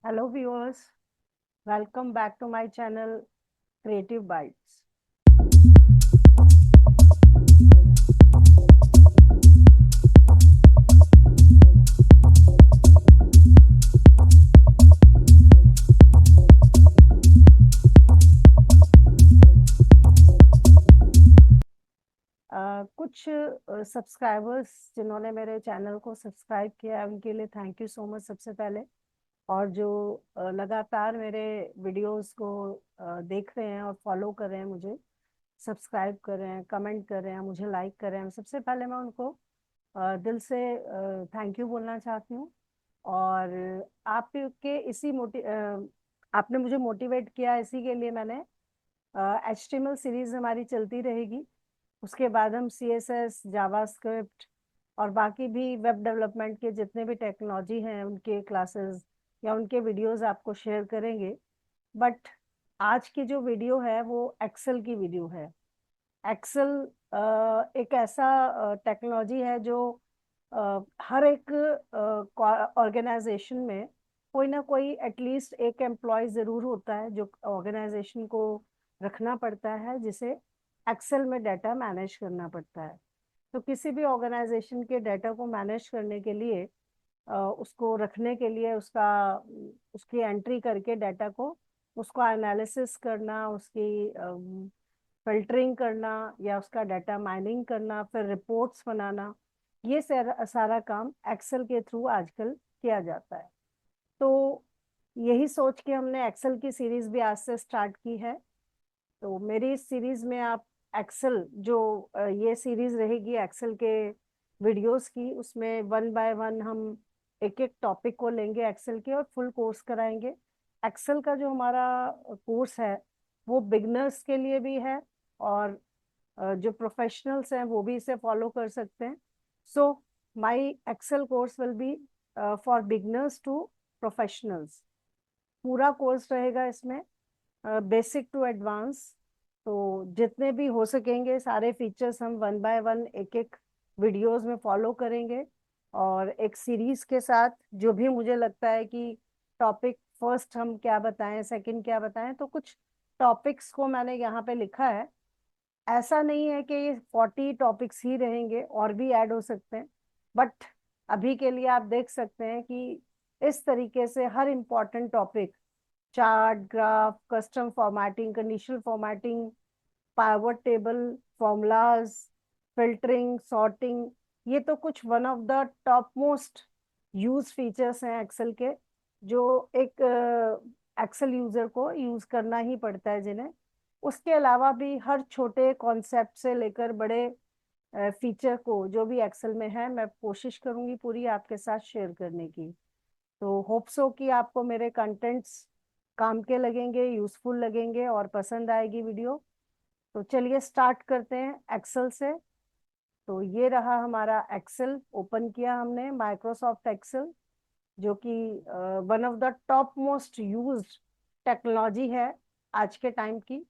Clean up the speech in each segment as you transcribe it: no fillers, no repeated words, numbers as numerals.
Hello viewers, welcome back to my channel Creative Bites. कुछ subscribers जिन्होंने मेरे channel को सब्सक्राइब किया है उनके लिए थैंक यू सो मच सबसे पहले। और जो लगातार मेरे वीडियोस को देख रहे हैं और फॉलो कर रहे हैं, मुझे सब्सक्राइब कर रहे हैं, कमेंट कर रहे हैं, मुझे लाइक कर रहे हैं, सबसे पहले मैं उनको दिल से थैंक यू बोलना चाहती हूँ। और आपके आपने मुझे मोटिवेट किया, इसी के लिए मैंने HTML सीरीज हमारी चलती रहेगी। उसके बाद हम CSS, जावास्क्रिप्ट और बाकी भी वेब डेवलपमेंट के जितने भी टेक्नोलॉजी हैं उनके क्लासेस या उनके वीडियोस आपको शेयर करेंगे। बट आज की जो वीडियो है वो एक्सेल की वीडियो है। एक्सेल एक ऐसा टेक्नोलॉजी है जो हर एक ऑर्गेनाइजेशन में कोई ना कोई एटलीस्ट एक एम्प्लॉय जरूर होता है जो ऑर्गेनाइजेशन को रखना पड़ता है, जिसे एक्सेल में डाटा मैनेज करना पड़ता है। तो किसी भी ऑर्गेनाइजेशन के डाटा को मैनेज करने के लिए उसको रखने के लिए उसकी एंट्री करके डाटा को उसको एनालिसिस करना, उसकी फिल्टरिंग करना या उसका डाटा माइनिंग करना, फिर रिपोर्ट्स बनाना, ये सारा सारा काम एक्सेल के थ्रू आजकल किया जाता है। तो यही सोच के हमने एक्सेल की सीरीज भी आज से स्टार्ट की है। तो मेरी इस सीरीज में आप एक्सेल जो ये सीरीज रहेगी एक्सेल के वीडियोस की, उसमें वन बाय वन हम एक एक टॉपिक को लेंगे एक्सेल के और फुल कोर्स कराएंगे। एक्सेल का जो हमारा कोर्स है वो बिगनर्स के लिए भी है, और जो प्रोफेशनल्स हैं वो भी इसे फॉलो कर सकते हैं। So my Excel course will be for beginners to professionals. पूरा कोर्स रहेगा इसमें बेसिक टू एडवांस। तो जितने भी हो सकेंगे सारे फीचर्स हम वन बाय वन एक एक वीडियोस में फॉलो करेंगे। और एक सीरीज के साथ जो भी मुझे लगता है कि टॉपिक फर्स्ट हम क्या बताएं, सेकंड क्या बताएं, तो कुछ टॉपिक्स को मैंने यहाँ पे लिखा है। ऐसा नहीं है कि ये 40 टॉपिक्स ही रहेंगे, और भी ऐड हो सकते हैं। बट अभी के लिए आप देख सकते हैं कि इस तरीके से हर important topic, chart, graph, custom formatting, conditional formatting, pivot table, formulas, filtering, sorting, ये तो कुछ one of the top most use features हैं एक्सेल के, जो एक एक्सेल यूजर को यूज करना ही पड़ता है जिन्हें। उसके अलावा भी हर छोटे कॉन्सेप्ट से लेकर बड़े फीचर को जो भी एक्सेल में है, मैं कोशिश करूंगी पूरी आपके साथ शेयर करने की। तो होप सो कि आपको मेरे कंटेंट्स काम के लगेंगे, यूजफुल लगेंगे और पसंद आएगी वीडियो। तो चलिए स्टार्ट करते हैं एक्सेल से। तो ये रहा हमारा एक्सेल, ओपन किया हमने माइक्रोसॉफ्ट एक्सेल, जो कि one of the top most used technology है आज के टाइम की।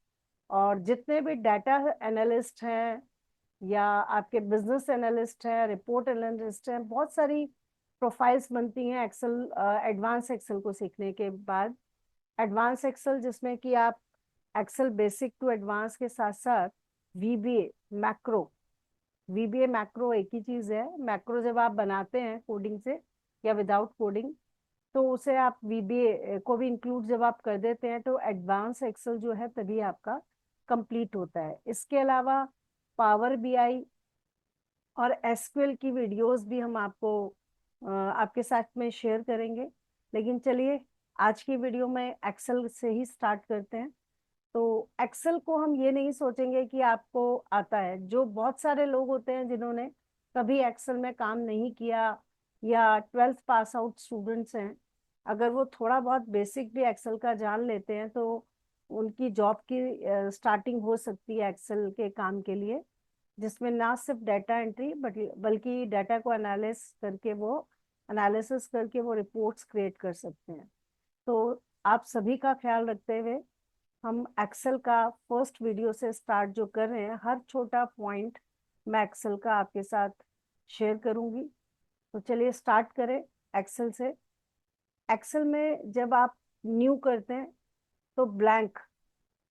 और जितने भी डाटा एनालिस्ट हैं या आपके बिजनेस एनालिस्ट हैं, रिपोर्ट एनालिस्ट हैं, बहुत सारी प्रोफाइल्स बनती हैं एक्सेल, एडवांस एक्सेल को सीखने के बाद। एडवांस एक्सेल जिसमें कि आप एक्सेल बेसिक टू एडवांस के साथ साथ VBA, मैक्रो, VBA मैक्रो एक ही चीज है। मैक्रो जब आप बनाते हैं कोडिंग से या विदाउट कोडिंग, तो उसे आप VBA को भी इंक्लूड जब आप कर देते हैं तो एडवांस एक्सेल जो है तभी आपका कंप्लीट होता है। इसके अलावा पावर BI और SQL की वीडियोस भी हम आपको आपके साथ में शेयर करेंगे। लेकिन चलिए आज की वीडियो में एक्सेल से ही स्टार्ट करते हैं। तो एक्सेल को हम ये नहीं सोचेंगे कि आपको आता है। जो बहुत सारे लोग होते हैं जिन्होंने कभी एक्सेल में काम नहीं किया, या 12th पास आउट स्टूडेंट्स हैं, अगर वो थोड़ा बहुत बेसिक भी एक्सेल का जान लेते हैं तो उनकी जॉब की स्टार्टिंग हो सकती है एक्सेल के काम के लिए, जिसमें ना सिर्फ डाटा एंट्री बल्कि डाटा को एनालिसिस करके वो रिपोर्ट्स क्रिएट कर सकते हैं। तो आप सभी का ख्याल रखते हुए हम एक्सेल का फर्स्ट वीडियो से स्टार्ट जो कर रहे हैं, हर छोटा पॉइंट मैं एक्सेल का आपके साथ शेयर करूंगी। तो चलिए स्टार्ट करें एक्सेल से। एक्सेल में जब आप न्यू करते हैं तो ब्लैंक,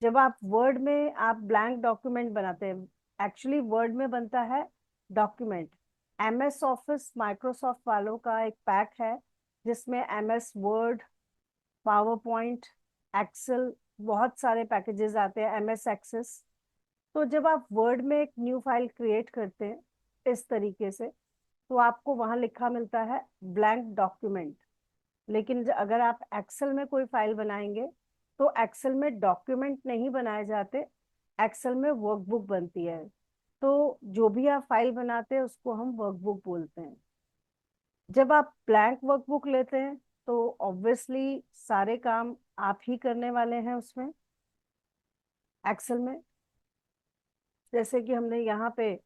जब आप वर्ड में आप ब्लैंक डॉक्यूमेंट बनाते हैं, एक्चुअली वर्ड में बनता है डॉक्यूमेंट। एमएस ऑफिस माइक्रोसॉफ्ट वालों का एक पैक है जिसमें MS Word, PowerPoint, Excel, बहुत सारे पैकेजेस आते हैं, एमएस एक्सेस। तो जब आप वर्ड में एक न्यू फाइल क्रिएट करते हैं इस तरीके से, तो आपको वहां लिखा मिलता है ब्लैंक डॉक्यूमेंट। लेकिन अगर आप एक्सेल में कोई फाइल बनाएंगे तो एक्सेल में डॉक्यूमेंट नहीं बनाए जाते, एक्सेल में वर्कबुक बनती है। तो जो भी आप फाइल बनाते हैं उसको हम वर्कबुक बोलते हैं। जब आप ब्लैंक वर्कबुक लेते हैं तो ऑब्वियसली सारे काम आप ही करने वाले हैं उसमें, एक्सेल में। जैसे कि हमने यहाँ पे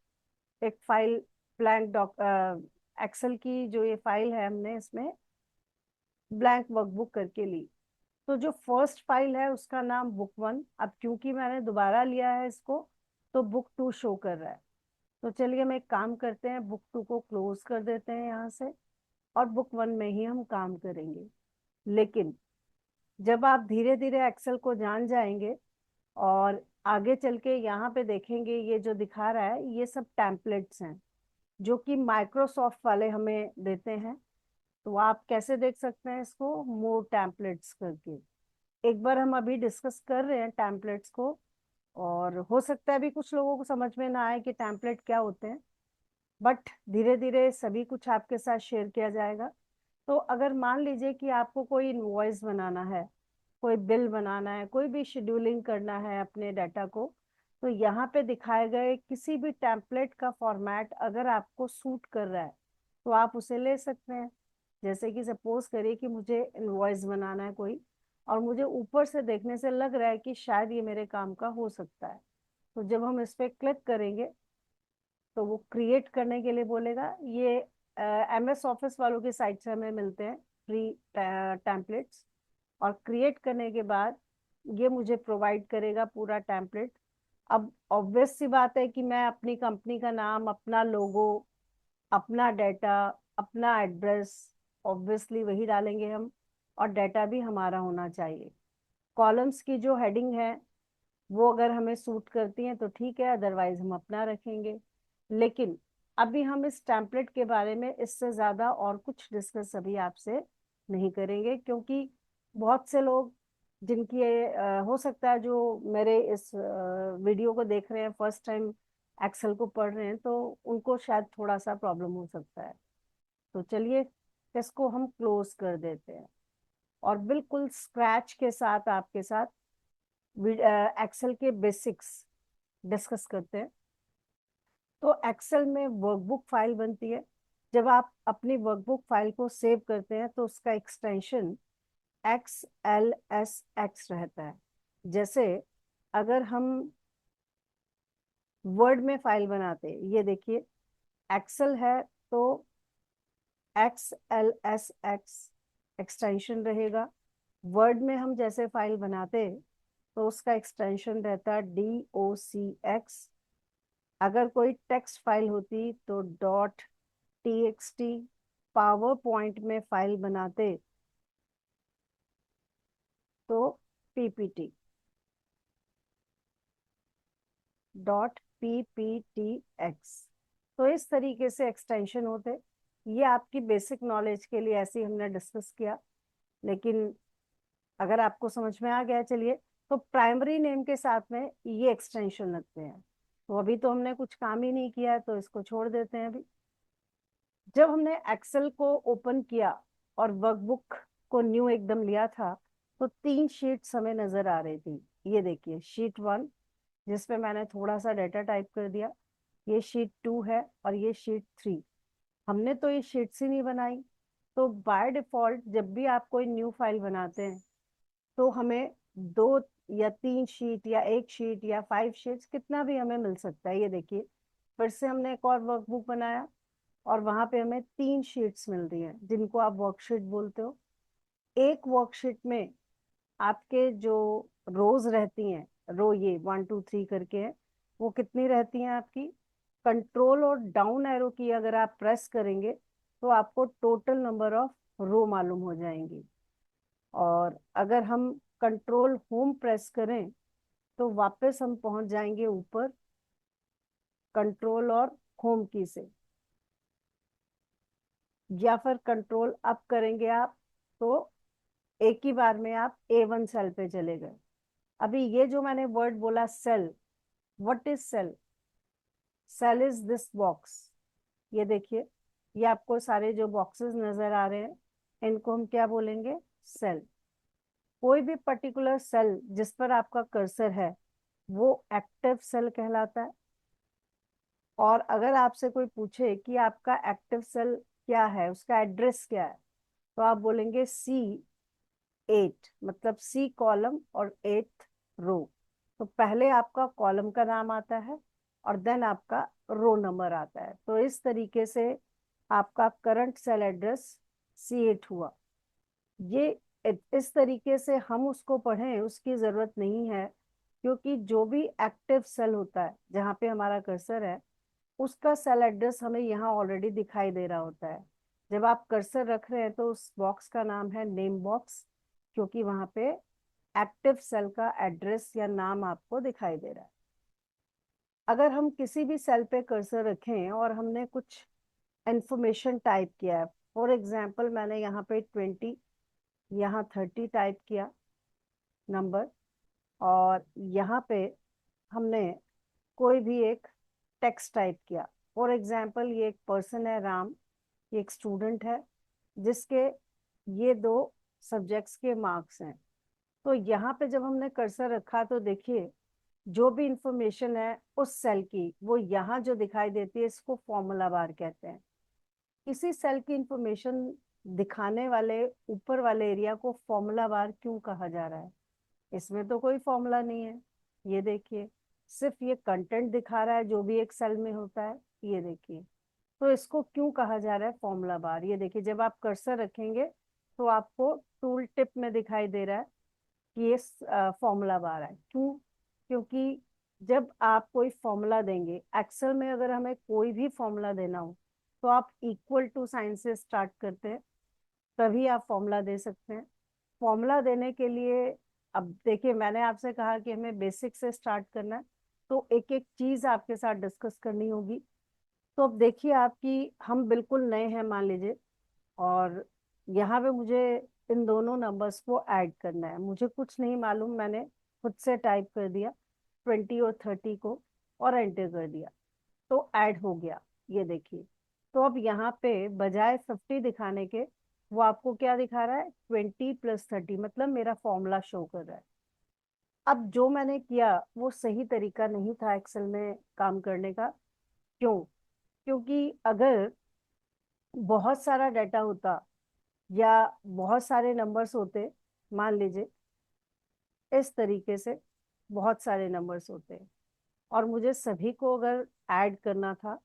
एक फाइल ब्लैंक डॉक एक्सेल की जो ये फाइल है हमने इसमें ब्लैंक वर्कबुक करके ली। तो जो फर्स्ट फाइल है उसका नाम बुक वन, अब क्योंकि मैंने दोबारा लिया है इसको तो बुक टू शो कर रहा है। तो चलिए हम एक काम करते हैं, बुक टू को क्लोज कर देते हैं यहाँ से, और बुक वन में ही हम काम करेंगे। लेकिन जब आप धीरे धीरे एक्सेल को जान जाएंगे और आगे चल के यहाँ पे देखेंगे, ये जो दिखा रहा है ये सब टेम्पलेट्स हैं जो कि माइक्रोसॉफ्ट वाले हमें देते हैं। तो आप कैसे देख सकते हैं इसको, मोर टेम्पलेट्स करके। एक बार हम अभी डिस्कस कर रहे हैं टेम्पलेट्स को, और हो सकता है अभी कुछ लोगों को समझ में ना आए कि टेम्पलेट क्या होते हैं, बट धीरे धीरे सभी कुछ आपके साथ शेयर किया जाएगा। तो अगर मान लीजिए कि आपको कोई इनवॉइस बनाना है, कोई बिल बनाना है, कोई भी शेड्यूलिंग करना है अपने डाटा को, तो यहाँ पे दिखाए गए किसी भी टेम्पलेट का फॉर्मेट अगर आपको सूट कर रहा है तो आप उसे ले सकते हैं। जैसे कि सपोज करिए कि मुझे इनवॉइस बनाना है कोई, और मुझे ऊपर से देखने से लग रहा है कि शायद ये मेरे काम का हो सकता है, तो जब हम इस पे क्लिक करेंगे तो वो क्रिएट करने के लिए बोलेगा। ये एमएस ऑफिस वालों की साइट से हमें मिलते हैं फ्री टेम्पलेट्स, और क्रिएट करने के बाद ये मुझे प्रोवाइड करेगा पूरा टेम्पलेट। अब ऑब्वियस सी बात है कि मैं अपनी कंपनी का नाम, अपना लोगो, अपना डाटा, अपना एड्रेस, ऑब्वियसली वही डालेंगे हम, और डाटा भी हमारा होना चाहिए। कॉलम्स की जो हेडिंग है वो अगर हमें सूट करती है तो ठीक है, अदरवाइज हम अपना रखेंगे। लेकिन अभी हम इस टेम्पलेट के बारे में इससे ज्यादा और कुछ डिस्कस अभी आपसे नहीं करेंगे, क्योंकि बहुत से लोग जिनकी हो सकता है जो मेरे इस वीडियो को देख रहे हैं फर्स्ट टाइम एक्सेल को पढ़ रहे हैं, तो उनको शायद थोड़ा सा प्रॉब्लम हो सकता है। तो चलिए इसको हम क्लोज कर देते हैं और बिल्कुल स्क्रैच के साथ आपके साथ एक्सेल के बेसिक्स डिस्कस करते हैं। तो एक्सेल में वर्कबुक फाइल बनती है। जब आप अपनी वर्कबुक फाइल को सेव करते हैं तो उसका एक्सटेंशन XLSX रहता है। जैसे अगर हम वर्ड में फाइल बनाते हैं, ये देखिए एक्सेल है तो XLSX एक्सटेंशन रहेगा। वर्ड में हम जैसे फाइल बनाते हैं तो उसका एक्सटेंशन रहता है DOCX। अगर कोई टेक्स्ट फाइल होती तो .txt। पावर पॉइंट में फाइल बनाते तो PPT, .pptx। तो इस तरीके से एक्सटेंशन होते। ये आपकी बेसिक नॉलेज के लिए ऐसे ही हमने डिस्कस किया, लेकिन अगर आपको समझ में आ गया चलिए। तो प्राइमरी नेम के साथ में ये एक्सटेंशन लगते हैं। तो अभी तो हमने कुछ काम ही नहीं किया है तो इसको छोड़ देते हैं अभी। जब हमने एक्सेल को ओपन किया और वर्कबुक को न्यू एकदम लिया था तो तीन शीट्स हमें नजर आ रही थी। ये देखिए शीट वन, जिसपे मैंने थोड़ा सा डाटा टाइप कर दिया, ये शीट टू है, और ये शीट थ्री। हमने तो ये शीट्स ही नहीं बनाई। तो बाय डिफॉल्ट जब भी आप कोई न्यू फाइल बनाते हैं तो हमें दो या तीन शीट या एक शीट या 5 शीट्स, कितना भी हमें मिल सकता है। ये देखिए फिर से हमने एक और वर्कबुक बनाया और वहां पे हमें 3 शीट्स मिल रही हैं जिनको आप वर्कशीट बोलते हो। एक वर्कशीट में आपके जो रोज रहती हैं, रो ये 1 2 3 करके है, वो कितनी रहती हैं आपकी, कंट्रोल और डाउन एरो की अगर आप प्रेस करेंगे तो आपको टोटल नंबर ऑफ रो मालूम हो जाएंगी। और अगर हम कंट्रोल होम प्रेस करें तो वापस हम पहुंच जाएंगे ऊपर कंट्रोल और होम की से, या फिर कंट्रोल अप करेंगे आप तो एक ही बार में आप A1 सेल पे चले गए। अभी ये जो मैंने वर्ड बोला cell, what is cell? Cell is this box. ये देखिए, ये आपको सारे जो बॉक्सेस नजर आ रहे हैं इनको हम क्या बोलेंगे? सेल। कोई भी पर्टिकुलर सेल जिस पर आपका कर्सर है वो एक्टिव सेल कहलाता है। और अगर आपसे कोई पूछे कि आपका एक्टिव सेल क्या है, उसका एड्रेस क्या है, तो आप बोलेंगे C8, मतलब C कॉलम और 8th रो। तो पहले आपका कॉलम का नाम आता है और देन आपका रो नंबर आता है। तो इस तरीके से आपका करंट सेल एड्रेस C8 हुआ। ये इस तरीके से हम उसको पढ़ें उसकी जरूरत नहीं है, क्योंकि जो भी एक्टिव सेल होता है जहाँ पे हमारा कर्सर है उसका सेल एड्रेस हमें यहाँ ऑलरेडी दिखाई दे रहा होता है। जब आप कर्सर रख रहे हैं तो उस बॉक्स का नाम है नेम बॉक्स, क्योंकि वहां पे एक्टिव सेल का एड्रेस या नाम आपको दिखाई दे रहा है। अगर हम किसी भी सेल पे कर्सर रखें और हमने कुछ इंफॉर्मेशन टाइप किया है, फॉर एग्जाम्पल मैंने यहाँ पे 20, यहाँ 30 टाइप किया नंबर, और यहाँ पे हमने कोई भी एक टेक्स्ट टाइप किया। फॉर एग्जाम्पल ये एक पर्सन है राम, ये एक स्टूडेंट है जिसके ये 2 सब्जेक्ट्स के मार्क्स हैं। तो यहाँ पे जब हमने कर्सर रखा तो देखिए जो भी इंफॉर्मेशन है उस सेल की वो यहाँ जो दिखाई देती है इसको फॉर्मूला बार कहते हैं। किसी सेल की इंफॉर्मेशन दिखाने वाले ऊपर वाले एरिया को फॉर्मूला बार क्यों कहा जा रहा है? इसमें तो कोई फॉर्मूला नहीं है। ये देखिए, सिर्फ ये कंटेंट दिखा रहा है जो भी एक सेल में होता है। ये देखिए, तो इसको क्यों कहा जा रहा है फॉर्मूला बार? ये देखिए, जब आप कर्सर रखेंगे तो आपको टूल टिप में दिखाई दे रहा है कि ये फॉर्मूला बार है। क्यों? क्योंकि जब आप कोई फॉर्मूला देंगे एक्सेल में, अगर हमें कोई भी फॉर्मूला देना हो तो आप इक्वल टू साइन से स्टार्ट करते हैं, तभी आप फॉर्मूला दे सकते हैं। फॉर्मूला देने के लिए, अब देखिए मैंने आपसे कहा कि हमें बेसिक से स्टार्ट करना है, तो एक एक चीज आपके साथ डिस्कस करनी होगी। तो अब देखिए आपकी, हम बिल्कुल नए हैं मान लीजिए, और यहाँ पे मुझे इन दोनों नंबर्स को ऐड करना है। मुझे कुछ नहीं मालूम, मैंने खुद से टाइप कर दिया 20 और 30 को और एंटर कर दिया, तो ऐड हो गया। ये देखिए, तो अब यहाँ पे बजाय 50 दिखाने के वो आपको क्या दिखा रहा है? 20 + 30, मतलब मेरा फॉर्मूला शो कर रहा है। अब जो मैंने किया वो सही तरीका नहीं था एक्सेल में काम करने का। क्यों? क्योंकि अगर बहुत सारा डाटा होता या बहुत सारे नंबर्स होते, मान लीजिए इस तरीके से बहुत सारे नंबर्स होते हैं और मुझे सभी को अगर ऐड करना था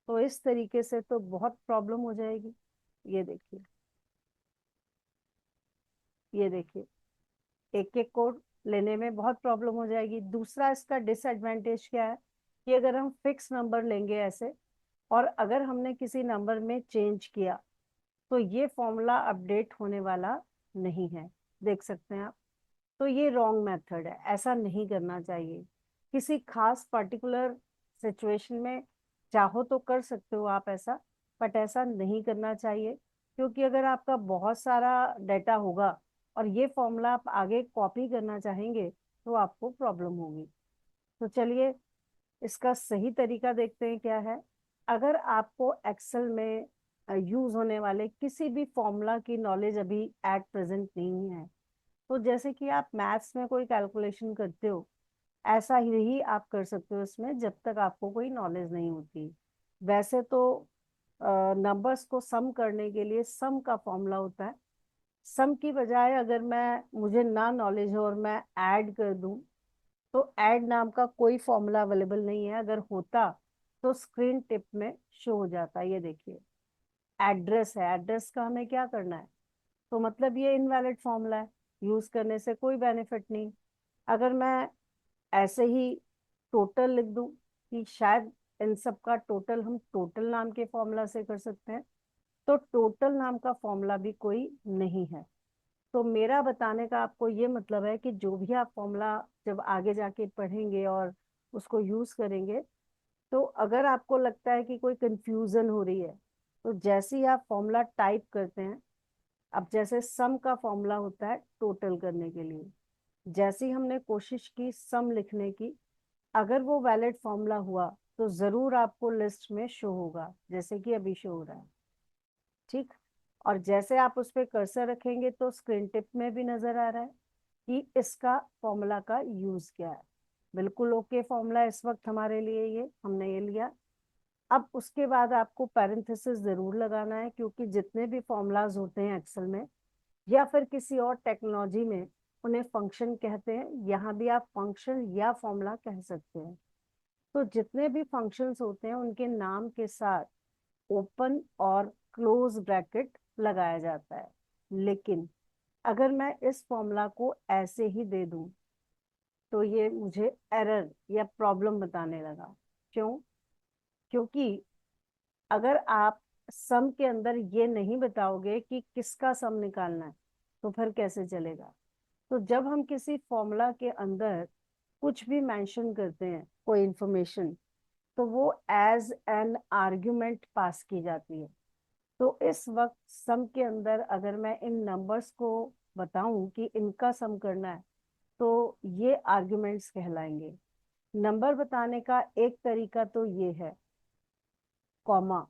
तो इस तरीके से तो बहुत प्रॉब्लम हो जाएगी। ये देखिए, ये देखिए, एक एक कोड लेने में बहुत प्रॉब्लम हो जाएगी। दूसरा इसका डिसएडवांटेज क्या है कि अगर हम फिक्स नंबर लेंगे ऐसे, और अगर हमने किसी नंबर में चेंज किया तो ये फॉर्मूला अपडेट होने वाला नहीं है। देख सकते हैं आप। तो ये रॉन्ग मेथड है, ऐसा नहीं करना चाहिए। किसी खास पर्टिकुलर सिचुएशन में चाहो तो कर सकते हो आप ऐसा, बट ऐसा नहीं करना चाहिए, क्योंकि अगर आपका बहुत सारा डाटा होगा और ये फॉर्मूला आप आगे कॉपी करना चाहेंगे तो आपको प्रॉब्लम होगी। तो चलिए इसका सही तरीका देखते हैं क्या है। अगर आपको एक्सेल में यूज होने वाले किसी भी फॉर्मूला की नॉलेज अभी एट प्रेजेंट नहीं है, तो जैसे कि आप मैथ्स में कोई कैलकुलेशन करते हो ऐसा ही आप कर सकते हो इसमें, जब तक आपको कोई नॉलेज नहीं होती। वैसे तो नंबर्स को सम करने के लिए सम का फॉर्मूला होता है। सम की बजाय अगर मैं, मुझे ना नॉलेज हो और मैं ऐड कर दूं, तो ऐड नाम का कोई फॉर्मूला अवेलेबल नहीं है। अगर होता तो स्क्रीन टिप में शो हो जाता। ये देखिए, एड्रेस है, एड्रेस का हमें क्या करना है? तो मतलब ये इनवैलिड फॉर्मूला है, यूज करने से कोई बेनिफिट नहीं। अगर मैं ऐसे ही टोटल लिख दूं कि शायद इन सब का टोटल हम टोटल नाम के फॉर्मूला से कर सकते हैं, तो टोटल नाम का फॉर्मूला भी कोई नहीं है। तो मेरा बताने का आपको ये मतलब है कि जो भी आप फॉर्मूला जब आगे जाके पढ़ेंगे और उसको यूज करेंगे, तो अगर आपको लगता है कि कोई कंफ्यूजन हो रही है, तो जैसे ही आप फॉर्मूला टाइप करते हैं, अब जैसे सम का फॉर्मूला होता है टोटल करने के लिए, जैसे ही हमने कोशिश की सम लिखने की, अगर वो वैलिड फॉर्मूला हुआ तो जरूर आपको लिस्ट में शो होगा, जैसे कि अभी शो हो रहा है। ठीक। और जैसे आप उस पर कर्सर रखेंगे तो स्क्रीन टिप में भी नजर आ रहा है कि इसका फॉर्मूला का यूज क्या है। बिल्कुल ओके फॉर्मूला इस वक्त हमारे लिए, ये हमने ये लिया। अब उसके बाद आपको पैरेंथेसिस जरूर लगाना है, क्योंकि जितने भी फॉर्मूलाज होते हैं एक्सेल में या फिर किसी और टेक्नोलॉजी में, उन्हें फंक्शन कहते हैं। यहाँ भी आप फंक्शन या फॉर्मूला कह सकते हैं। तो जितने भी फंक्शंस होते हैं उनके नाम के साथ ओपन और क्लोज ब्रैकेट लगाया जाता है। लेकिन अगर मैं इस फॉर्मूला को ऐसे ही दे दूं, तो ये मुझे एरर या प्रॉब्लम बताने लगा। क्यों? क्योंकि अगर आप सम के अंदर ये नहीं बताओगे कि किसका सम निकालना है, तो फिर कैसे चलेगा? तो जब हम किसी फॉर्मूला के अंदर कुछ भी मेंशन करते हैं, कोई इंफॉर्मेशन, तो वो एज एन आर्ग्यूमेंट पास की जाती है। तो इस वक्त सम के अंदर अगर मैं इन नंबर्स को बताऊं कि इनका सम करना है, तो ये आर्ग्यूमेंट्स कहलाएंगे। नंबर बताने का एक तरीका तो ये है कॉमा,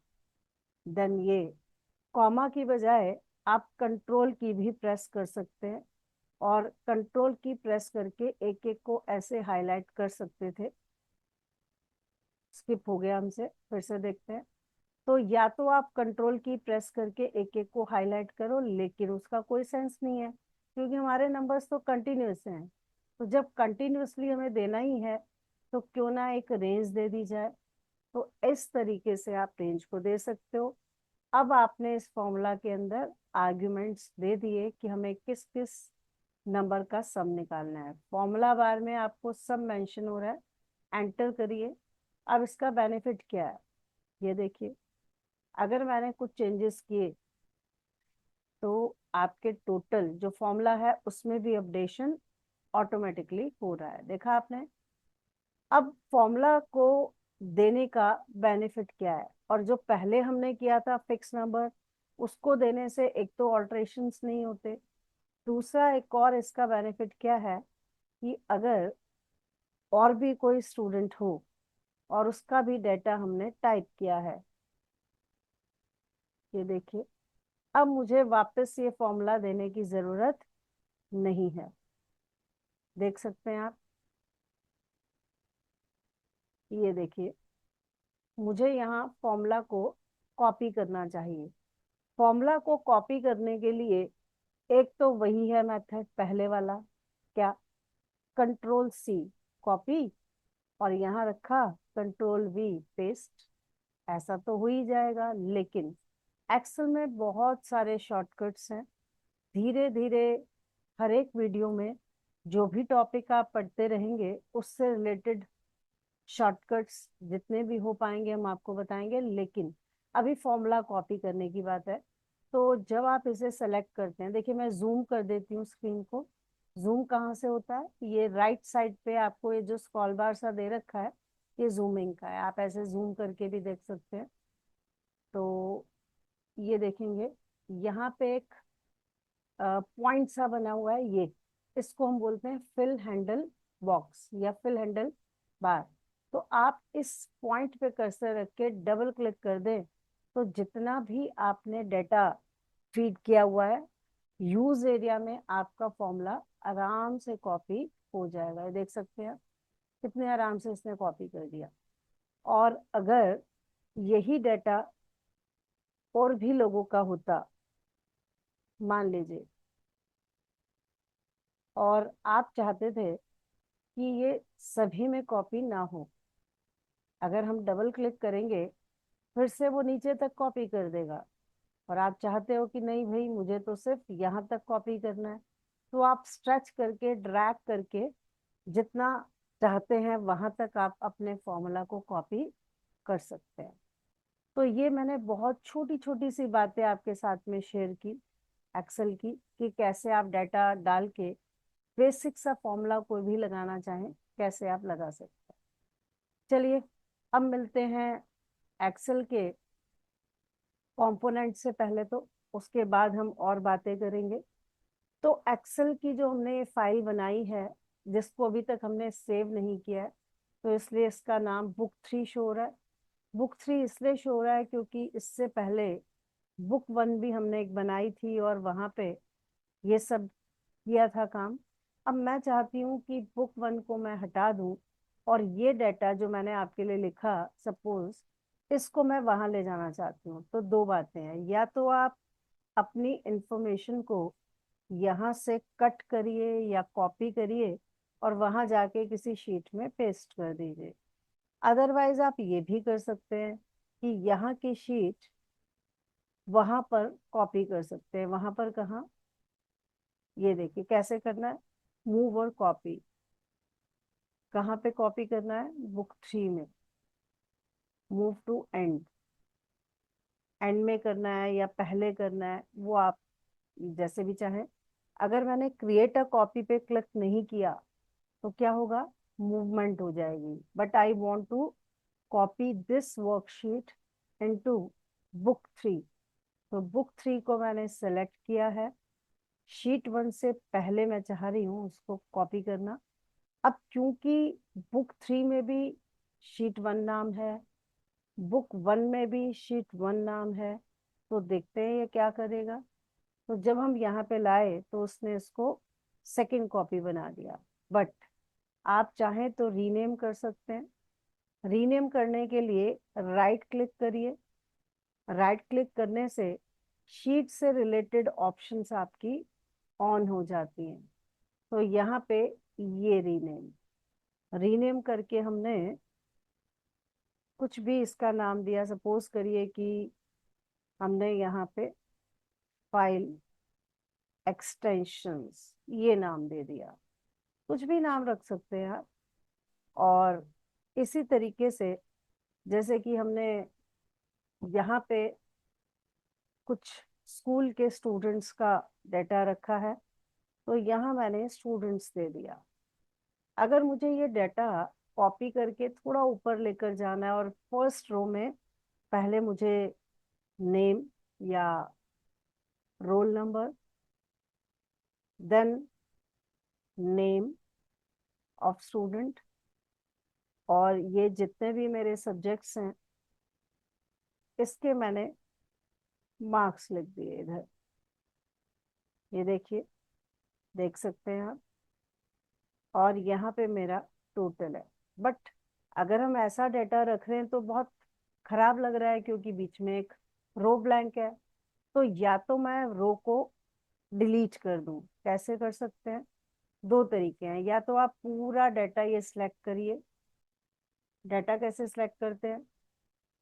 देन ये कॉमा की बजाय आप कंट्रोल की भी प्रेस कर सकते हैं, और कंट्रोल की प्रेस करके एक एक को ऐसे हाईलाइट कर सकते थे। स्किप हो गया हमसे, फिर से देखते हैं। तो या तो आप कंट्रोल की प्रेस करके एक एक को हाईलाइट करो, लेकिन उसका कोई सेंस नहीं है, क्योंकि हमारे नंबर्स तो कंटिन्यूस हैं। तो जब कंटिन्यूसली हमें देना ही है, तो क्यों ना एक रेंज दे दी जाए। तो इस तरीके से आप रेंज को दे सकते हो। अब आपने इस फॉर्मूला के अंदर आर्ग्यूमेंट्स दे दिए कि हमें किस किस नंबर का सम निकालना है। फॉर्मूला बार में आपको सब मेंशन हो रहा है, एंटर करिए। अब इसका बेनिफिट क्या है, ये देखिए। अगर मैंने कुछ चेंजेस किए, तो आपके टोटल जो फॉर्मूला है उसमें भी अपडेशन ऑटोमेटिकली हो रहा है, देखा आपने। अब फॉर्मूला को देने का बेनिफिट क्या है, और जो पहले हमने किया था फिक्स नंबर, उसको देने से एक तो ऑल्टरेशंस नहीं होते। दूसरा एक और इसका बेनिफिट क्या है कि अगर और भी कोई स्टूडेंट हो और उसका भी डेटा हमने टाइप किया है, ये देखिए, अब मुझे वापस ये फॉर्मूला देने की जरूरत नहीं है। देख सकते हैं आप, ये देखिए। मुझे यहाँ फॉर्मूला को कॉपी करना चाहिए। फॉर्मूला को कॉपी करने के लिए एक तो वही है मेथड पहले वाला, क्या, कंट्रोल सी कॉपी, और यहाँ रखा कंट्रोल वी पेस्ट। ऐसा तो हो ही जाएगा, लेकिन एक्सेल में बहुत सारे शॉर्टकट्स हैं। धीरे धीरे हर एक वीडियो में जो भी टॉपिक आप पढ़ते रहेंगे उससे रिलेटेड शॉर्टकट्स जितने भी हो पाएंगे हम आपको बताएंगे। लेकिन अभी फॉर्मूला कॉपी करने की बात है। तो जब आप इसे सेलेक्ट करते हैं, देखिए मैं जूम कर देती हूँ स्क्रीन को। जूम कहाँ से होता है, ये राइट साइड पे आपको ये जो स्क्रॉल बार सा दे रखा है, ये जूमिंग का है। आप ऐसे जूम करके भी देख सकते हैं। तो ये देखेंगे, यहाँ पे एक पॉइंट सा बना हुआ है, ये इसको हम बोलते हैं फिल हैंडल बॉक्स या फिल हैंडल बार। तो आप इस पॉइंट पे कर्सर रख के डबल क्लिक कर दें, तो जितना भी आपने डेटा फीड किया हुआ है यूज एरिया में, आपका फॉर्मूला आराम से कॉपी हो जाएगा। ये देख सकते हैं आप, कितने आराम से इसने कॉपी कर दिया। और अगर यही डेटा और भी लोगों का होता, मान लीजिए, और आप चाहते थे कि ये सभी में कॉपी ना हो, अगर हम डबल क्लिक करेंगे फिर से वो नीचे तक कॉपी कर देगा। और आप चाहते हो कि नहीं भाई, मुझे तो सिर्फ यहाँ तक कॉपी करना है, तो आप स्ट्रेच करके ड्रैग करके जितना चाहते हैं वहां तक आप अपने फॉर्मूला को कॉपी कर सकते हैं। तो ये मैंने बहुत छोटी छोटी सी बातें आपके साथ में शेयर की, एक्सेल की, कि कैसे आप डाटा डाल के बेसिक सा फॉर्मूला कोई भी लगाना चाहें कैसे आप लगा सकते हैं। चलिए अब मिलते हैं एक्सेल के कंपोनेंट से पहले, तो उसके बाद हम और बातें करेंगे। तो एक्सेल की जो हमने फाइल बनाई है, जिसको अभी तक हमने सेव नहीं किया है, तो इसलिए इसका नाम बुक 3 शो हो रहा है। बुक 3 इसलिए शो हो रहा है क्योंकि इससे पहले बुक 1 भी हमने एक बनाई थी और वहां पे ये सब किया था काम। अब मैं चाहती हूँ कि बुक 1 को मैं हटा दूं और ये डाटा जो मैंने आपके लिए लिखा, सपोज इसको मैं वहां ले जाना चाहती हूँ। तो दो बातें हैं, या तो आप अपनी इंफॉर्मेशन को यहाँ से कट करिए या कॉपी करिए और वहां जाके किसी शीट में पेस्ट कर दीजिए। अदरवाइज आप ये भी कर सकते हैं कि यहाँ की शीट वहां पर कॉपी कर सकते हैं। वहां पर कहाँ, ये देखिए कैसे करना है, मूव और कॉपी। कहाँ पे कॉपी करना है, बुक 3 में, मूव टू एंड। एंड में करना है या पहले करना है, वो आप जैसे भी चाहें। अगर मैंने क्रिएट अ कॉपी पे क्लिक नहीं किया तो क्या होगा, मूवमेंट हो जाएगी। But I want to copy this worksheet into book 3। तो बुक 3 को मैंने सेलेक्ट किया है, शीट 1 से पहले मैं चाह रही हूँ उसको कॉपी करना। अब क्योंकि बुक 3 में भी शीट 1 नाम है, बुक 1 में भी शीट 1 नाम है, तो देखते हैं ये क्या करेगा। तो जब हम यहाँ पे लाए तो उसने इसको सेकंड कॉपी बना दिया। बट आप चाहें तो रीनेम कर सकते हैं। रीनेम करने के लिए राइट क्लिक करिए। राइट क्लिक करने से शीट से रिलेटेड ऑप्शंस आपकी ऑन हो जाती हैं। तो यहाँ पे ये रीनेम, रीनेम करके हमने कुछ भी इसका नाम दिया। सपोज करिए कि हमने यहाँ पे फाइल एक्सटेंशंस ये नाम दे दिया। कुछ भी नाम रख सकते हैं आप। और इसी तरीके से जैसे कि हमने यहाँ पे कुछ स्कूल के स्टूडेंट्स का डाटा रखा है, तो यहाँ मैंने स्टूडेंट्स दे दिया। अगर मुझे ये डाटा कॉपी करके थोड़ा ऊपर लेकर जाना है और फर्स्ट रो में पहले मुझे नेम या roll number, then name of student, और ये जितने भी मेरे सब्जेक्ट्स हैं इसके मैंने मार्क्स लिख दिए इधर। ये देखिए, देख सकते हैं आप। और यहाँ पे मेरा टोटल है। बट अगर हम ऐसा डाटा रख रहे हैं तो बहुत खराब लग रहा है क्योंकि बीच में एक रो ब्लैंक है। तो या तो मैं रो को डिलीट कर दूं, कैसे कर सकते हैं, दो तरीके हैं। या तो आप पूरा डाटा ये सिलेक्ट करिए। डाटा कैसे सिलेक्ट करते हैं,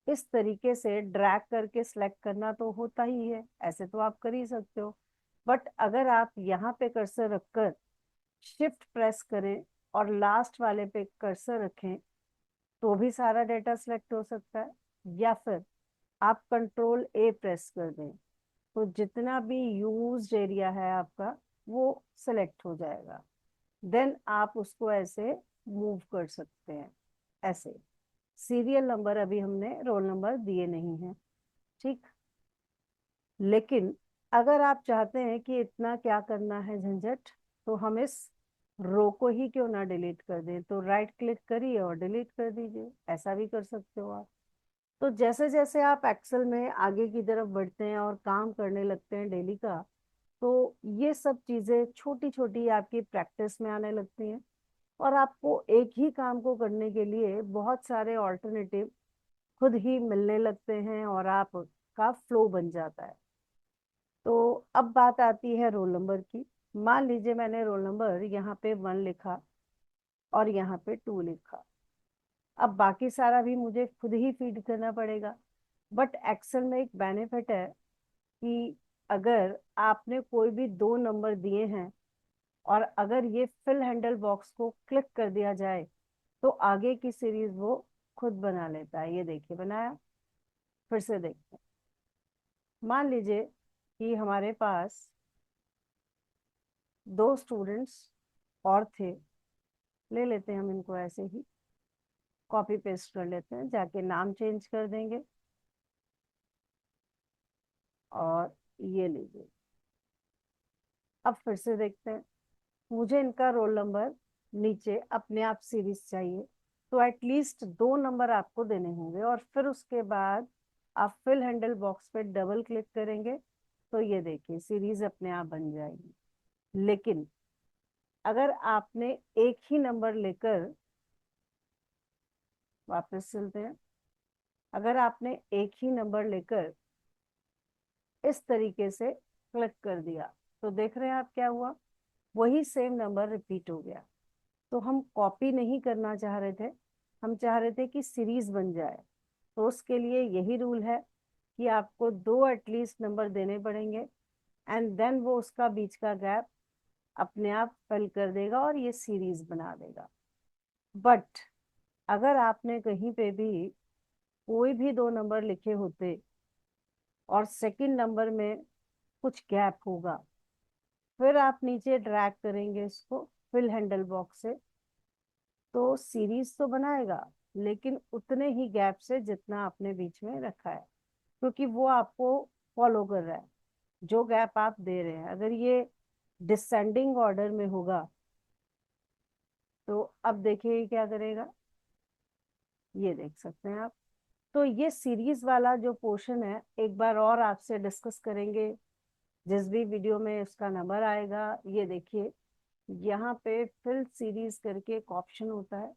इस तरीके से ड्रैग करके सिलेक्ट करना तो होता ही है, ऐसे तो आप कर ही सकते हो। बट अगर आप यहाँ पे कर्सर रखकर शिफ्ट प्रेस करें और लास्ट वाले पे कर्सर रखें तो भी सारा डाटा सिलेक्ट हो सकता है। या फिर आप कंट्रोल ए प्रेस कर दें तो जितना भी यूज्ड एरिया है आपका वो सिलेक्ट हो जाएगा। देन आप उसको ऐसे मूव कर सकते हैं। ऐसे सीरियल नंबर अभी हमने रोल नंबर दिए नहीं है, ठीक। लेकिन अगर आप चाहते हैं कि इतना क्या करना है झंझट, तो हम इस रो को ही क्यों ना डिलीट कर दें। तो राइट क्लिक करिए और डिलीट कर दीजिए, ऐसा भी कर सकते हो आप। तो जैसे जैसे आप एक्सेल में आगे की तरफ बढ़ते हैं और काम करने लगते हैं डेली का, तो ये सब चीजें छोटी छोटी आपकी प्रैक्टिस में आने लगती हैं और आपको एक ही काम को करने के लिए बहुत सारे ऑल्टरनेटिव खुद ही मिलने लगते हैं और आपका फ्लो बन जाता है। तो अब बात आती है रोल नंबर की। मान लीजिए मैंने रोल नंबर यहाँ पे 1 लिखा और यहाँ पे 2 लिखा। अब बाकी सारा भी मुझे खुद ही फीड करना पड़ेगा। बट एक्सेल में एक बेनिफिट है कि अगर आपने कोई भी दो नंबर दिए हैं और अगर ये फिल हैंडल बॉक्स को क्लिक कर दिया जाए तो आगे की सीरीज वो खुद बना लेता है। ये देखिए बनाया, फिर से देखते हैं। मान लीजिए कि हमारे पास दो स्टूडेंट्स और थे, ले लेते हैं हम इनको ऐसे ही, कॉपी पेस्ट कर लेते हैं, जाके नाम चेंज कर देंगे। और ये लीजिए, अब फिर से देखते हैं। मुझे इनका रोल नंबर नीचे अपने आप सीरीज चाहिए, तो एटलीस्ट 2 नंबर आपको देने होंगे, और फिर उसके बाद आप फिल हैंडल बॉक्स पे डबल क्लिक करेंगे, तो ये देखिए सीरीज अपने आप बन जाएगी। लेकिन अगर आपने एक ही नंबर लेकर, वापस चलते हैं, अगर आपने एक ही नंबर लेकर इस तरीके से क्लिक कर दिया, तो देख रहे हैं आप क्या हुआ, वही सेम नंबर रिपीट हो गया। तो हम कॉपी नहीं करना चाह रहे थे, हम चाह रहे थे कि सीरीज बन जाए। तो उसके लिए यही रूल है कि आपको दो एटलीस्ट नंबर देने पड़ेंगे, एंड देन वो उसका बीच का गैप अपने आप फिल कर देगा और ये सीरीज बना देगा। बट अगर आपने कहीं पे भी कोई भी 2 नंबर लिखे होते और सेकंड नंबर में कुछ गैप होगा, फिर आप नीचे ड्रैग करेंगे इसको फिल हैंडल बॉक्स से, तो सीरीज तो बनाएगा, लेकिन उतने ही गैप से जितना आपने बीच में रखा है, क्योंकि वो आपको फॉलो कर रहा है जो गैप आप दे रहे हैं। अगर ये डिसेंडिंग ऑर्डर में होगा, तो अब देखिए ये क्या करेगा, ये देख सकते हैं आप। तो ये सीरीज वाला जो पोर्शन है, एक बार और आपसे डिस्कस करेंगे जिस भी वीडियो में उसका नंबर आएगा। ये देखिए, यहाँ पे फिल सीरीज करके एक ऑप्शन होता है,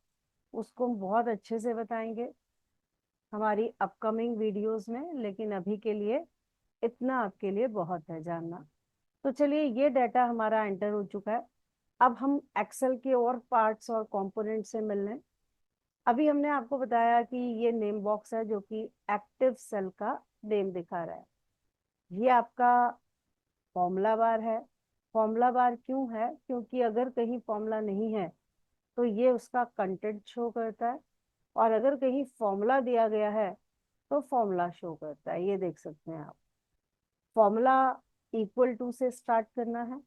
उसको हम बहुत अच्छे से बताएंगे हमारी अपकमिंग वीडियोस में, लेकिन अभी के लिए इतना आपके लिए बहुत है जानना। तो चलिए, ये डाटा हमारा एंटर हो चुका है। अब हम एक्सेल के और पार्ट्स और कंपोनेंट से मिलने। अभी हमने आपको बताया कि ये नेम बॉक्स है जो कि एक्टिव सेल का नेम दिखा रहा है। ये आपका फॉर्मूला बार है। फॉर्मूला बार क्यों है? क्योंकि अगर कहीं फॉर्मूला नहीं है तो ये उसका कंटेंट शो करता है, और अगर कहीं फॉर्मूला दिया गया है तो फॉर्मूला शो करता है। ये देख सकते हैं आप, फॉर्मूला इक्वल टू से स्टार्ट करना है।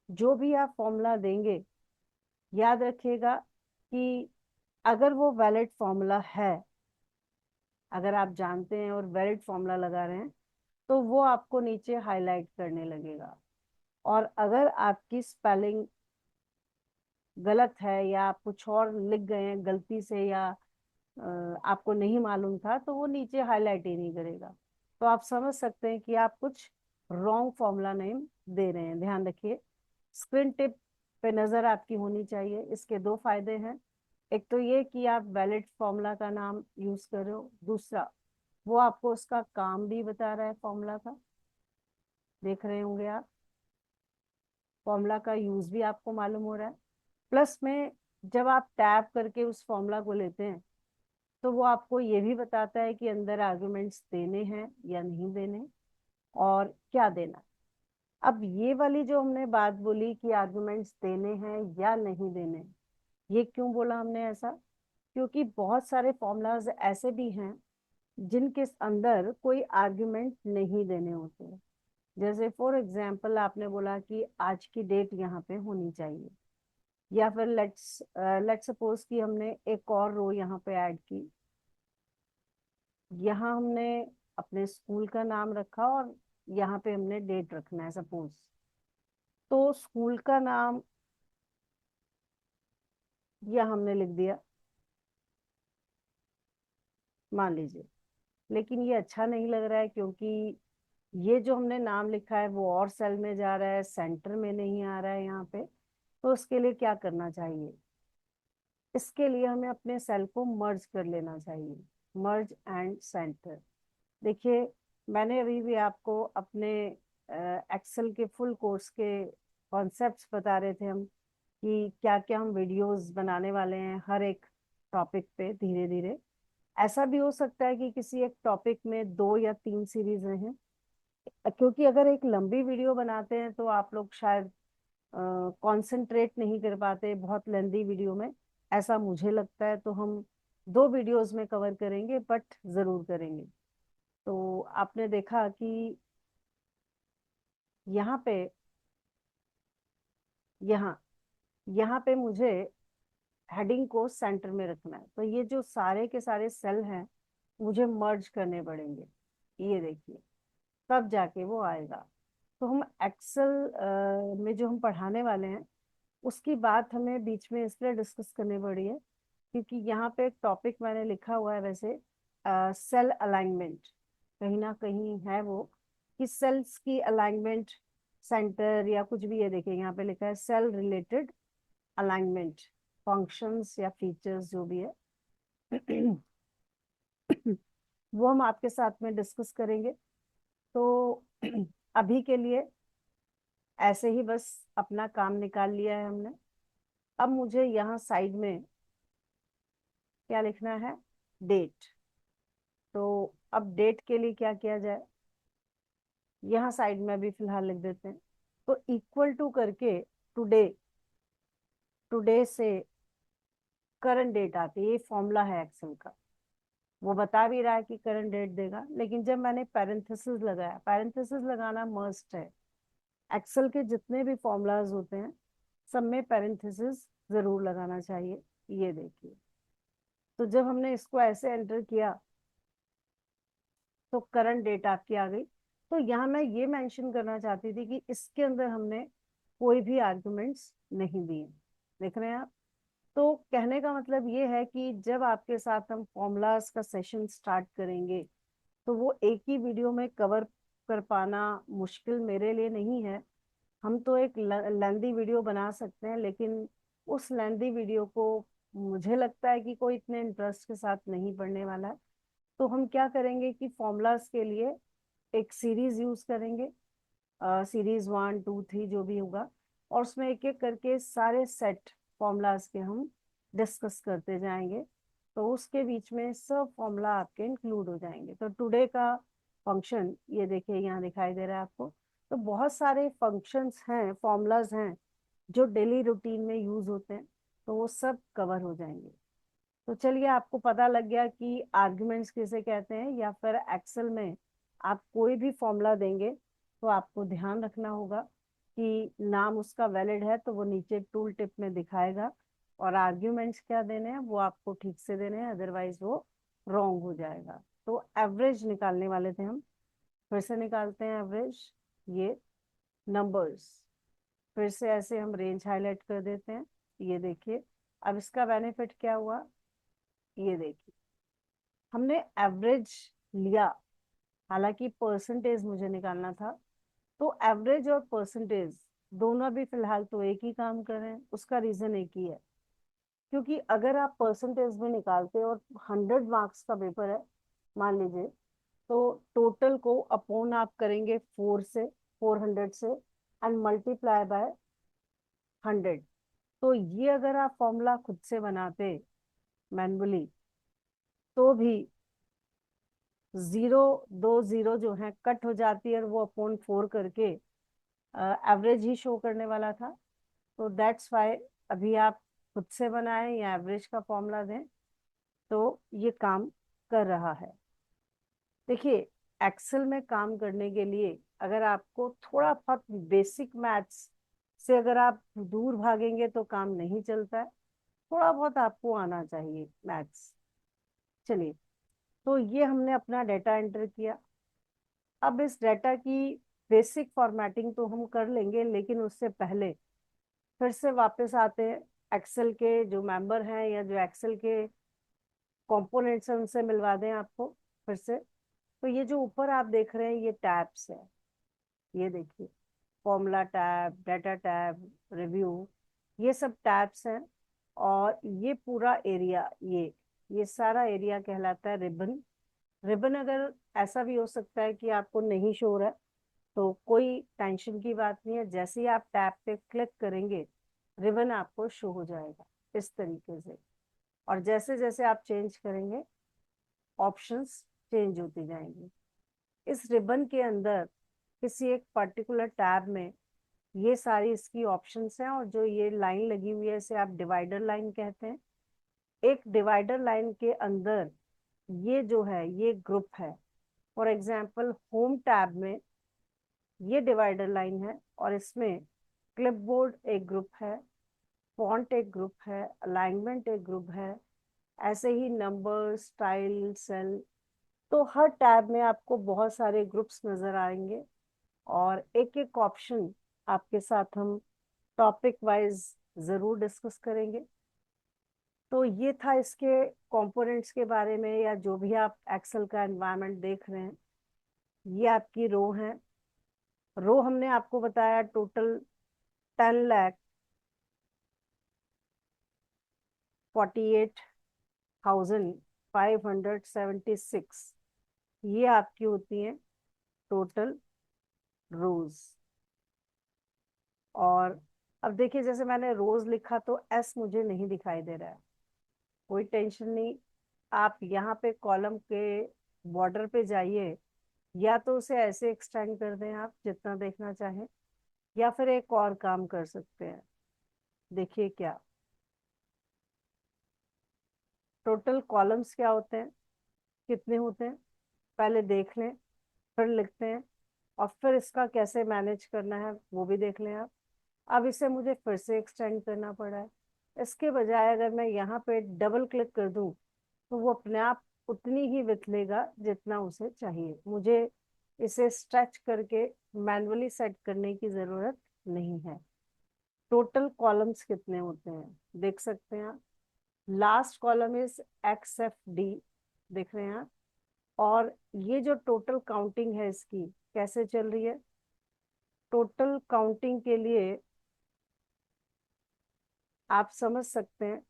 जो भी आप फॉर्मूला देंगे, याद रखिएगा कि अगर वो वैलिड फॉर्मूला है, अगर आप जानते हैं और वैलिड फॉर्मूला लगा रहे हैं, तो वो आपको नीचे हाईलाइट करने लगेगा। और अगर आपकी स्पेलिंग गलत है या आप कुछ और लिख गए हैं गलती से, या आपको नहीं मालूम था, तो वो नीचे हाईलाइट ही नहीं करेगा। तो आप समझ सकते हैं कि आप कुछ रॉन्ग फॉर्मूला नेम दे रहे हैं। ध्यान रखिए, स्क्रीन टिप पे नजर आपकी होनी चाहिए। इसके दो फायदे हैं, एक तो ये कि आप वैलिड फॉर्मूला का नाम यूज कर रहे हो, दूसरा वो आपको उसका काम भी बता रहा है फॉर्मूला का। देख रहे होंगे आप, फॉर्मूला का यूज भी आपको मालूम हो रहा है। प्लस में जब आप टैप करके उस फॉर्मूला को लेते हैं, तो वो आपको ये भी बताता है कि अंदर आर्गुमेंट्स देने हैं या नहीं देने, और क्या देना। अब ये वाली जो हमने बात बोली कि आर्गुमेंट्स देने हैं या नहीं देने, ये क्यों बोला हमने ऐसा? क्योंकि बहुत सारे फॉर्मूलाज ऐसे भी हैं जिनके अंदर कोई आर्ग्यूमेंट नहीं देने होते। जैसे फॉर एग्जाम्पल आपने बोला कि आज की डेट यहाँ पे होनी चाहिए, या फिर लेट्स सपोज कि हमने एक और रो यहाँ पे ऐड की। यहाँ हमने अपने स्कूल का नाम रखा और यहाँ पे हमने डेट रखना है सपोज। तो स्कूल का नाम यह हमने लिख दिया, मान लीजिए। लेकिन ये अच्छा नहीं लग रहा है, क्योंकि ये जो हमने नाम लिखा है वो और सेल में जा रहा है, सेंटर में नहीं आ रहा है यहाँ पे। तो उसके लिए क्या करना चाहिए? इसके लिए हमें अपने सेल को मर्ज कर लेना चाहिए, मर्ज एंड सेंटर। देखिए, मैंने अभी भी आपको अपने एक्सेल के फुल कोर्स के कॉन्सेप्ट्स बता रहे थे हम, कि क्या क्या हम वीडियोस बनाने वाले हैं हर एक टॉपिक पे धीरे धीरे। ऐसा भी हो सकता है कि किसी एक टॉपिक में 2 या 3 सीरीज रहें, क्योंकि अगर एक लंबी वीडियो बनाते हैं तो आप लोग शायद कंसंट्रेट नहीं कर पाते बहुत लेंदी वीडियो में। ऐसा मुझे लगता है, तो हम 2 वीडियोस में कवर करेंगे, बट जरूर करेंगे। तो आपने देखा कि यहाँ पे यहाँ यहाँ पे मुझे हेडिंग को सेंटर में रखना है, तो ये जो सारे के सारे सेल हैं मुझे मर्ज करने पड़ेंगे, ये देखिए, तब जाके वो आएगा। तो हम एक्सेल में जो हम पढ़ाने वाले हैं उसकी बात हमें बीच में इसलिए डिस्कस करनी पड़ी है क्योंकि यहाँ पे एक टॉपिक मैंने लिखा हुआ है वैसे, सेल अलाइनमेंट, कहीं ना कहीं है वो, कि सेल्स की अलाइनमेंट, सेंटर या कुछ भी, ये देखिए यहाँ पे लिखा है सेल रिलेटेड अलाइनमेंट, फंक्शंस या फीचर्स जो भी है वो हम आपके साथ में डिस्कस करेंगे। तो अभी के लिए ऐसे ही बस अपना काम निकाल लिया है हमने। अब मुझे यहाँ साइड में क्या लिखना है, डेट। तो अब डेट के लिए क्या किया जाए, यहाँ साइड में अभी फिलहाल लिख देते हैं, तो इक्वल टू करके टुडे, टुडे से करंट डेट आती है, ये फॉर्मूला है एक्सेल का। वो बता भी रहा है कि करंट डेट देगा, लेकिन जब मैंने पैरेंथेसिस लगाया, पैरेंथेसिस लगाना मस्ट है, एक्सेल के जितने भी फॉर्मूलाज होते हैं सब में पैरेंथेसिस जरूर लगाना चाहिए। ये देखिए, तो जब हमने इसको ऐसे एंटर किया तो करंट डेट आपकी आ गई। तो यहाँ मैं ये मेंशन करना चाहती थी कि इसके अंदर हमने कोई भी आर्गुमेंट्स नहीं दिए, देख रहे हैं आप। तो कहने का मतलब ये है कि जब आपके साथ हम फॉर्मूलाज का सेशन स्टार्ट करेंगे तो वो एक ही वीडियो में कवर कर पाना मुश्किल मेरे लिए नहीं है। हम तो एक लेंदी वीडियो बना सकते हैं, लेकिन उस लेंदी वीडियो को मुझे लगता है कि कोई इतने इंटरेस्ट के साथ नहीं पढ़ने वाला है। तो हम क्या करेंगे कि फॉर्मूलाज के लिए एक सीरीज यूज करेंगे, सीरीज 1 2 3 जो भी होगा, और उसमें एक एक करके सारे सेट फॉर्मूलाज के हम डिस्कस करते जाएंगे। तो उसके बीच में सब फॉर्मूला आपके इंक्लूड हो जाएंगे। तो टुडे का फंक्शन ये देखिए यहाँ दिखाई दे रहा है आपको। तो बहुत सारे फंक्शंस हैं, फॉर्मूलाज हैं जो डेली रूटीन में यूज होते हैं, तो वो सब कवर हो जाएंगे। तो चलिए, आपको पता लग गया कि आर्ग्यूमेंट्स किसे कहते हैं, या फिर एक्सेल में आप कोई भी फॉर्मूला देंगे तो आपको ध्यान रखना होगा कि नाम उसका वैलिड है तो वो नीचे टूल टिप में दिखाएगा, और आर्ग्यूमेंट्स क्या देने हैं वो आपको ठीक से देने हैं, अदरवाइज वो रॉन्ग हो जाएगा। तो एवरेज निकालने वाले थे हम, फिर से निकालते हैं एवरेज। ये नंबर्स, फिर से ऐसे हम रेंज हाईलाइट कर देते हैं। ये देखिए, अब इसका बेनिफिट क्या हुआ, ये देखिए, हमने एवरेज लिया, हालांकि परसेंटेज मुझे निकालना था। तो एवरेज और परसेंटेज दोनों भी फिलहाल तो एक ही काम कर रहे हैं, उसका रीजन एक ही है, क्योंकि अगर आप परसेंटेज में निकालते और 100 मार्क्स का पेपर है मान लीजिए, तो टोटल को अपॉन आप करेंगे 400 से एंड मल्टीप्लाई बाय 100। तो ये अगर आप फॉर्मूला खुद से बनाते मैनुअली तो भी 0 2 0 जो है कट हो जाती है और वो अपॉन 4 करके एवरेज ही शो करने वाला था। तो दैट्स वाई अभी आप खुद से बनाएं या एवरेज का फॉर्मूला दें तो ये काम कर रहा है। देखिए, एक्सेल में काम करने के लिए अगर आपको थोड़ा बहुत बेसिक मैथ्स से अगर आप दूर भागेंगे तो काम नहीं चलता है, थोड़ा बहुत आपको आना चाहिए मैथ्स। चलिए, तो ये हमने अपना डेटा एंटर किया। अब इस डेटा की बेसिक फॉर्मेटिंग तो हम कर लेंगे, लेकिन उससे पहले फिर से वापस आते हैं एक्सेल के जो मेंबर हैं या जो एक्सेल के कंपोनेंट्स हैं उनसे मिलवा दें आपको फिर से। तो ये जो ऊपर आप देख रहे हैं ये टैब्स है, ये देखिए, formula tab, data tab, review, ये सब टैब्स हैं। और ये पूरा एरिया, ये सारा एरिया कहलाता है रिबन। रिबन अगर ऐसा भी हो सकता है कि आपको नहीं शो रहा है तो कोई टेंशन की बात नहीं है, जैसे ही आप टैब पे क्लिक करेंगे रिबन आपको शो हो जाएगा इस तरीके से। और जैसे जैसे आप चेंज करेंगे ऑप्शंस चेंज होती जाएंगी। इस रिबन के अंदर किसी एक पर्टिकुलर टैब में ये सारी इसकी ऑप्शंस हैं, और जो ये लाइन लगी हुई है इसे आप डिवाइडर लाइन कहते हैं। एक डिवाइडर लाइन के अंदर ये जो है ये ग्रुप है। फॉर एग्जाम्पल होम टैब में ये डिवाइडर लाइन है और इसमें क्लिपबोर्ड एक ग्रुप है, फॉन्ट एक ग्रुप है, अलाइनमेंट एक ग्रुप है, ऐसे ही नंबर, स्टाइल, सेल। तो हर टैब में आपको बहुत सारे ग्रुप्स नजर आएंगे और एक एक ऑप्शन आपके साथ हम टॉपिक वाइज जरूर डिस्कस करेंगे। तो ये था इसके कंपोनेंट्स के बारे में, या जो भी आप एक्सेल का एनवायरनमेंट देख रहे हैं। ये आपकी रो है। रो हमने आपको बताया टोटल 10,48,576। ये आपकी होती है टोटल रोज। और अब देखिए, जैसे मैंने रोज लिखा तो एस मुझे नहीं दिखाई दे रहा है, कोई टेंशन नहीं। आप यहाँ पे कॉलम के बॉर्डर पे जाइए, या तो उसे ऐसे एक्सटेंड कर दें आप जितना देखना चाहें, या फिर एक और काम कर सकते हैं। देखिए क्या, टोटल कॉलम्स क्या होते हैं, कितने होते हैं, पहले देख लें, फिर लिखते हैं, और फिर इसका कैसे मैनेज करना है वो भी देख लें आप। अब इसे मुझे फिर से एक्सटेंड करना पड़ा है। इसके बजाय अगर मैं यहाँ पे डबल क्लिक कर दूं, तो वो अपने आप उतनी ही विड्थ लेगा जितना उसे चाहिए। मुझे इसे स्ट्रेच करके मैन्युअली सेट करने की जरूरत नहीं है। टोटल कॉलम्स कितने होते हैं देख सकते हैं आप। लास्ट कॉलम इज XFD, देख रहे हैं आप। और ये जो टोटल काउंटिंग है इसकी कैसे चल रही है, टोटल काउंटिंग के लिए आप समझ सकते हैं,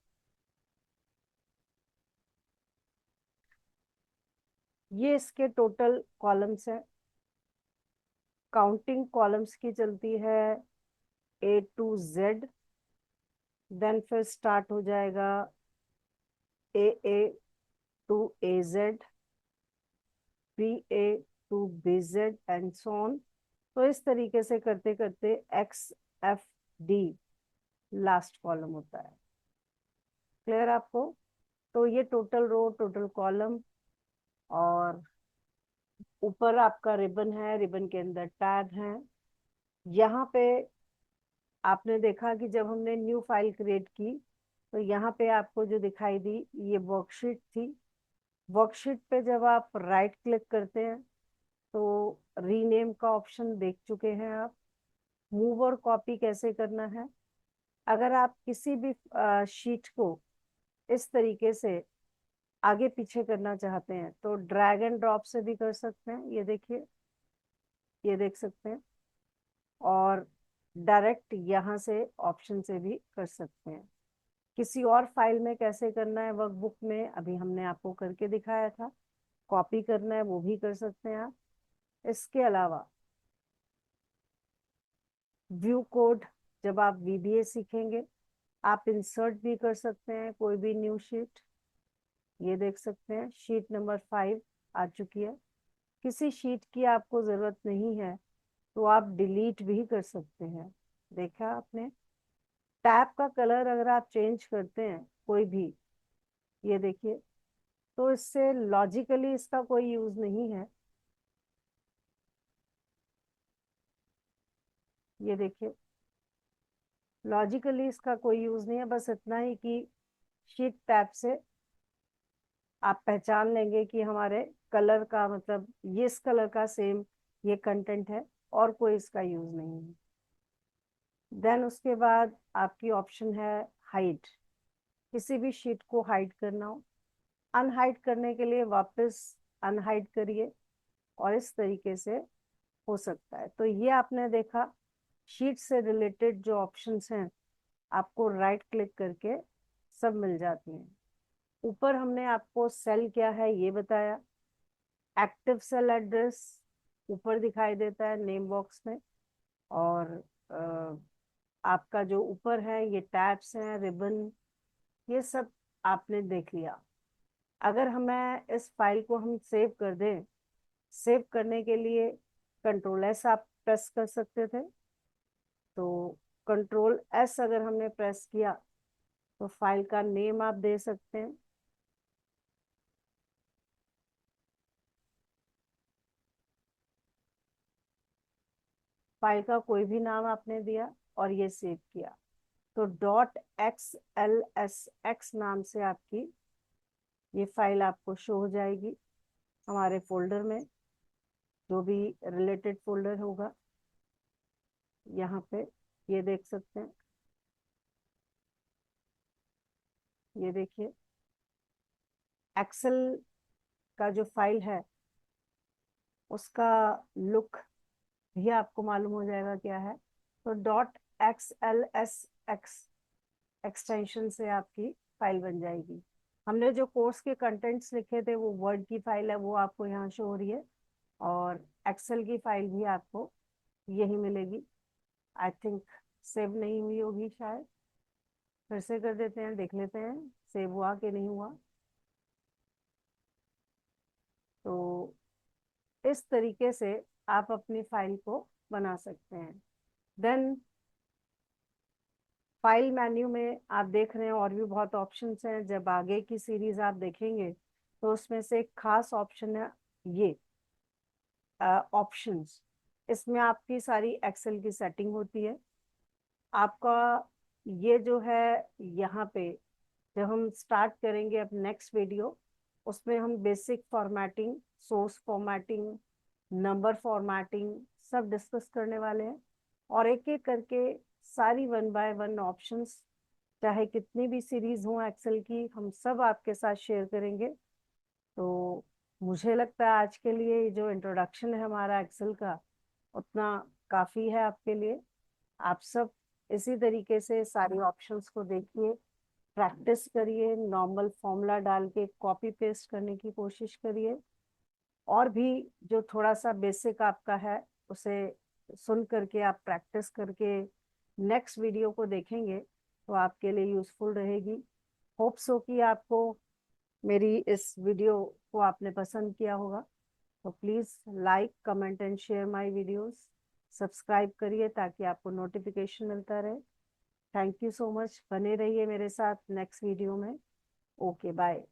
ये इसके टोटल कॉलम्स है। काउंटिंग कॉलम्स की चलती है A to Z, देन फिर स्टार्ट हो जाएगा AA to AZ, BA to BZ and so on. तो इस तरीके से करते करते XFD लास्ट कॉलम होता है। क्लियर आपको। तो ये टोटल रो, टोटल कॉलम। और ऊपर आपका रिबन है, रिबन के अंदर टैब है। यहाँ पे आपने देखा कि जब हमने न्यू फाइल क्रिएट की, तो यहाँ पे आपको जो दिखाई दी ये वर्कशीट थी। वर्कशीट पे जब आप राइट क्लिक करते हैं तो रीनेम का ऑप्शन देख चुके हैं आप। मूव और कॉपी कैसे करना है, अगर आप किसी भी शीट को इस तरीके से आगे पीछे करना चाहते हैं तो ड्रैग एंड ड्रॉप से भी कर सकते हैं, ये देखिए, ये देख सकते हैं। और डायरेक्ट यहाँ से ऑप्शन से भी कर सकते हैं। किसी और फाइल में कैसे करना है, वर्कबुक में अभी हमने आपको करके दिखाया था। कॉपी करना है वो भी कर सकते हैं आप। इसके अलावा व्यू कोड, जब आप VBA सीखेंगे आप इंसर्ट भी कर सकते हैं कोई भी न्यू शीट। ये देख सकते हैं शीट नंबर 5 आ चुकी है। किसी शीट की आपको जरूरत नहीं है तो आप डिलीट भी कर सकते हैं। देखा आपने, टैब का कलर अगर आप चेंज करते हैं कोई भी, ये देखिए, तो इससे लॉजिकली इसका कोई यूज नहीं है। ये देखिए, लॉजिकली इसका कोई यूज नहीं है, बस इतना ही कि शीट टैब से आप पहचान लेंगे कि हमारे कलर का मतलब ये इस कलर का सेम ये कंटेंट है, और कोई इसका यूज नहीं है। देन उसके बाद आपकी ऑप्शन है हाइड। किसी भी शीट को हाइड करना हो, अनहाइड करने के लिए वापस अनहाइड करिए, और इस तरीके से हो सकता है। तो ये आपने देखा, शीट से रिलेटेड जो ऑप्शंस हैं आपको राइट क्लिक करके सब मिल जाती हैं। ऊपर हमने आपको सेल क्या है ये बताया। एक्टिव सेल एड्रेस ऊपर दिखाई देता है नेम बॉक्स में। और आपका जो ऊपर है ये टैब्स हैं, रिबन, ये सब आपने देख लिया। अगर हमें इस फाइल को हम सेव कर दें, सेव करने के लिए कंट्रोल S आप प्रेस कर सकते थे। तो कंट्रोल S अगर हमने प्रेस किया तो फाइल का नेम आप दे सकते हैं। फाइल का कोई भी नाम आपने दिया, और ये सेव किया, तो .xlsx नाम से आपकी ये फाइल आपको शो हो जाएगी हमारे फोल्डर में, जो भी रिलेटेड फोल्डर होगा। यहाँ पे ये देख सकते हैं, ये देखिए एक्सेल का जो फाइल है उसका लुक भी आपको मालूम हो जाएगा क्या है। तो .xlsx एक्सटेंशन से आपकी फाइल बन जाएगी। हमने जो कोर्स के कंटेंट्स लिखे थे वो वर्ड की फाइल है, वो आपको यहाँ शो हो रही है, और एक्सेल की फाइल भी आपको यही मिलेगी। आई थिंक सेव नहीं हुई होगी शायद, फिर से कर देते हैं, देख लेते हैं सेव हुआ कि नहीं हुआ। तो इस तरीके से आप अपनी फाइल को बना सकते हैं। देन फाइल मेन्यू में आप देख रहे हैं और भी बहुत ऑप्शंस हैं। जब आगे की सीरीज आप देखेंगे तो उसमें से एक खास ऑप्शन है ये ऑप्शंस। इसमें आपकी सारी एक्सेल की सेटिंग होती है। आपका ये जो है यहाँ पे, जब हम स्टार्ट करेंगे अब नेक्स्ट वीडियो, उसमें हम basic formatting, source formatting, number formatting सब डिस्कस करने वाले हैं, और एक एक करके सारी 1 बाय 1 ऑप्शंस, चाहे कितनी भी सीरीज हो एक्सेल की, हम सब आपके साथ शेयर करेंगे। तो मुझे लगता है आज के लिए जो इंट्रोडक्शन है हमारा एक्सेल का, उतना काफ़ी है आपके लिए। आप सब इसी तरीके से सारी ऑप्शंस को देखिए, प्रैक्टिस करिए, नॉर्मल फॉर्मूला डाल के कॉपी पेस्ट करने की कोशिश करिए, और भी जो थोड़ा सा बेसिक आपका है उसे सुन करके आप प्रैक्टिस करके नेक्स्ट वीडियो को देखेंगे तो आपके लिए यूजफुल रहेगी। होप्स हो कि आपको मेरी इस वीडियो को आपने पसंद किया होगा। तो please like, comment and share my videos. Subscribe करिए ताकि आपको नोटिफिकेशन मिलता रहे। थैंक यू सो मच, बने रहिए मेरे साथ नेक्स्ट वीडियो में। Okay bye.